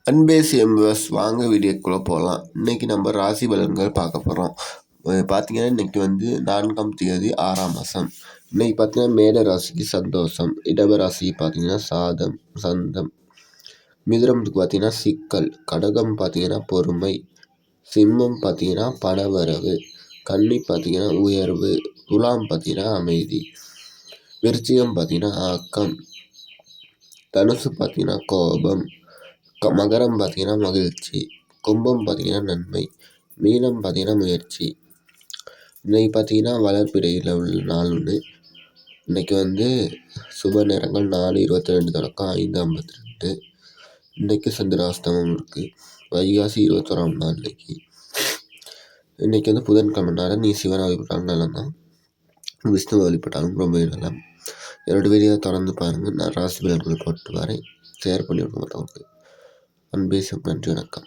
அன்பேசி emboss வாங்க வீடியோக்குள்ளே போகலாம். இன்றைக்கி நம்ம ராசி பலன்கள் பார்க்க போகிறோம். பார்த்தீங்கன்னா இன்றைக்கி 4ஆம் தேதி 6ஆம் மாதம். இன்றைக்கி பார்த்தீங்கன்னா மேட ராசிக்கு சந்தோஷம், இடப ராசிக்கு பார்த்தீங்கன்னா சாதம் சந்தம், மிதுனத்துக்கு பார்த்தீங்கன்னா சிக்கல், கடகம் பார்த்தீங்கன்னா பொறுமை, சிம்மம் பார்த்தீங்கன்னா பணவரவு, கன்னி பார்த்தீங்கன்னா உயர்வு, துலாம் பார்த்தீங்கன்னா அமைதி, விருச்சிகம் பார்த்தீங்கன்னா ஆக்கம், தனுசு பார்த்தீங்கன்னா கோபம், மகரம் பார்த்தீங்கன்னா மகிழ்ச்சி, கும்பம் பார்த்தீங்கன்னா நன்மை, மீனம் பார்த்தீங்கன்னா முயற்சி. இன்றைக்கி பார்த்தீங்கன்னா வளர்ப்பிறையில் உள்ள நாள் ஒன்று. இன்றைக்கி சுப நேரங்கள் 4:22 தொடக்கம் 5:52. இன்றைக்கி சந்திராஷ்டமம் இருக்குது. வைகாசி 21ஆம் நாள் இன்றைக்கி புதன்கிழமை. நீ சிவனை வழிபட்டாலும் நலம் தான், விஷ்ணுவை வழிபட்டாலும் ரொம்ப நலம். என்னோடய வீடியோ தொடர்ந்து பாருங்கள். நான் ராசி பலன்களை போட்டு வரேன். ஷேர் பண்ணி விடுங்க மற்றவங்களுக்கு. அன்பேசி நன்றி, வணக்கம்.